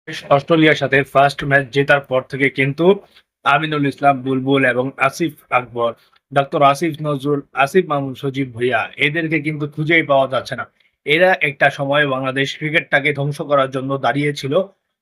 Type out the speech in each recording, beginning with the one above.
অস্ট্রেলিয়ার সাথে first match জেতার পর থেকে কিন্তু আমিনুল ইসলাম বুলবুল এবং আসিফ আকবর, ডক্টর আসিফ নজরুল, আসিফ মাহমুদ সজীব ভুঁইয়া এদেরকে কিন্তু খুঁজেই পাওয়া যাচ্ছে না। এরা একটা সময় বাংলাদেশ ক্রিকেটটাকে ধ্বংস করার জন্য দাঁড়িয়েছিল।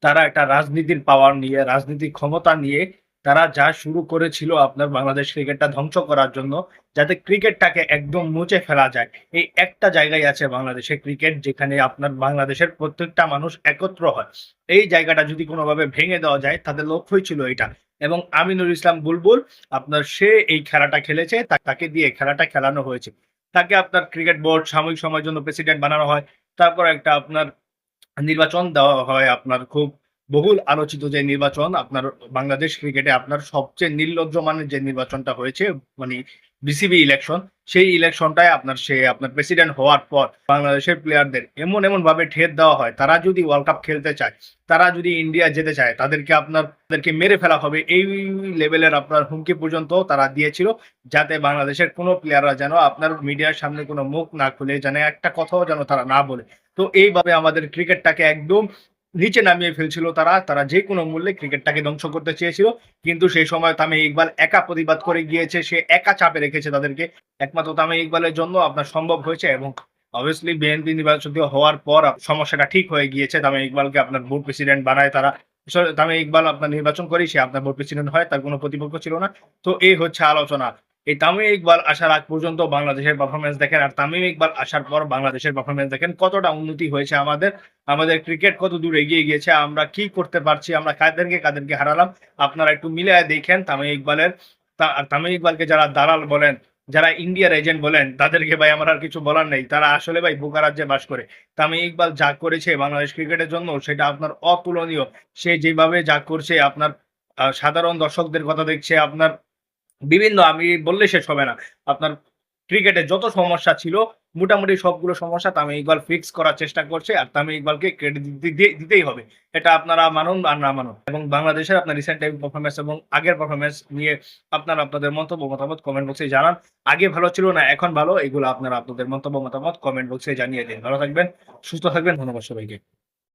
তারা একটা রাজনীতির পাওয়ার নিয়ে, রাজনীতির ক্ষমতা নিয়ে তারা যা শুরু করেছিল আপনার বাংলাদেশ ক্রিকেটটা ধ্বংস করার জন্য, যাতে ক্রিকেটটাকে একদম মুছে ফেলা যায়। এই একটা জায়গায় আছে বাংলাদেশের ক্রিকেট, যেখানে আপনার বাংলাদেশের প্রত্যেকটা মানুষ একত্র হয়। এই জায়গাটা যদি কোনোভাবে ভেঙে দেওয়া যায়, তাদের লক্ষ্যই ছিল এটা। এবং আমিনুল ইসলাম বুলবুল আপনার সে এই খেলাটা খেলেছে, তাকে দিয়ে খেলাটা খেলানো হয়েছে। তাকে আপনার ক্রিকেট বোর্ড সাময়িক সময়ের জন্য প্রেসিডেন্ট বানানো হয়। তারপর একটা আপনার নির্বাচন দেওয়া হয়, আপনার খুব বহুল আলোচিত যে নির্বাচন আপনার বাংলাদেশ ক্রিকেটে আপনার সবচেয়ে নির্লজ্জ মানের যে নির্বাচনটা হয়েছে, মানে বিসিবি ইলেকশন। সেই ইলেকশনটায় আপনার সে আপনার প্রেসিডেন্ট হওয়ার পর বাংলাদেশের প্লেয়ারদের এমন এমন ভাবে ঠেট দেওয়া হয়, তারা যদি ওয়ার্ল্ড কাপ খেলতে চায়, তারা যদি ইন্ডিয়া যেতে চায়, তাদেরকে মেরে ফেলা হবে, এই লেভেলের আপনার হুমকি পর্যন্ত তারা দিয়েছিল, যাতে বাংলাদেশের কোনো প্লেয়াররা যেন আপনার মিডিয়ার সামনে কোনো মুখ না খুলে, যেন একটা কথাও যেন তারা না বলে। তো এইভাবে আমাদের ক্রিকেটটাকে একদম নিচে নামিয়ে ফেলছিল তারা। তারা যে কোনো মূল্যে ক্রিকেটটাকে ধ্বংস করতে চেয়েছিল। কিন্তু সেই সময় তামিম ইকবাল একা প্রতিবাদ করে গিয়েছে, সে একা চাপে রেখেছে তাদেরকে। একমাত্র তামিম ইকবালের জন্য আপনার সম্ভব হয়েছে। এবং অবভিয়াসলি বিএনপি নির্বাচিত হওয়ার পর সমস্যাটা ঠিক হয়ে গিয়েছে। তামিম ইকবালকে আপনার বোর্ড প্রেসিডেন্ট বানায় তারা। তামিম ইকবাল আপনার নির্বাচন করেই সে আপনার বোর্ড প্রেসিডেন্ট হয়, তার কোনো প্রতিপক্ষ ছিল না। তো এই হচ্ছে আলোচনা। এই তামিম ইকবাল আসার আগ পর্যন্ত বাংলাদেশের পারফরমেন্স দেখেন, আর তামিম ইকবাল আসার পর বাংলাদেশের পারফরমেন্স দেখেন, কতটা উন্নতি হয়েছে আমাদের। আমাদের ক্রিকেট কত দূর এগিয়ে গিয়েছে, আমরা কি করতে পারছি, আমরা কাদেরকে কাদেরকে হারালাম। আপনারা একটু মিলিয়ে দেখেন তামিম ইকবালের। তামিম ইকবালকে যারা দালাল বলেন, যারা ইন্ডিয়ার এজেন্ট বলেন, তাদেরকে ভাই আমার আর কিছু বলার নেই। তারা আসলে ভাই বোকা রাজ্যে বাস করে। তামিম ইকবাল যা করেছে বাংলাদেশ ক্রিকেটের জন্য, সেটা আপনার অতুলনীয়। সে যেভাবে যা করছে আপনার সাধারণ দর্শকদের কথা দেখছে আপনার, বিভিন্ন আমি বললে শেষ হবে না। আপনার ক্রিকেটে যত সমস্যা ছিল, মোটামুটি সবগুলো সমস্যা তামিম ইকবাল ফিক্স করার চেষ্টা করছে। আর তামিম ইকবালকে ক্রেডিট দিতেই হবে। এটা আপনারা মানুন আর না মানুন। এবং বাংলাদেশের আপনার রিসেন্ট টাইম পারফরম্যান্স এবং আগের পারফরম্যান্স নিয়ে আপনারা আপনাদের মন্তব্য মতামত কমেন্ট বক্সে জানান। আগে ভালো ছিল না এখন ভালো, এগুলো আপনারা আপনাদের মন্তব্য মতামত কমেন্ট বক্সে জানিয়ে দিন। ভালো থাকবেন, সুস্থ থাকবেন। ধন্যবাদ সবাইকে।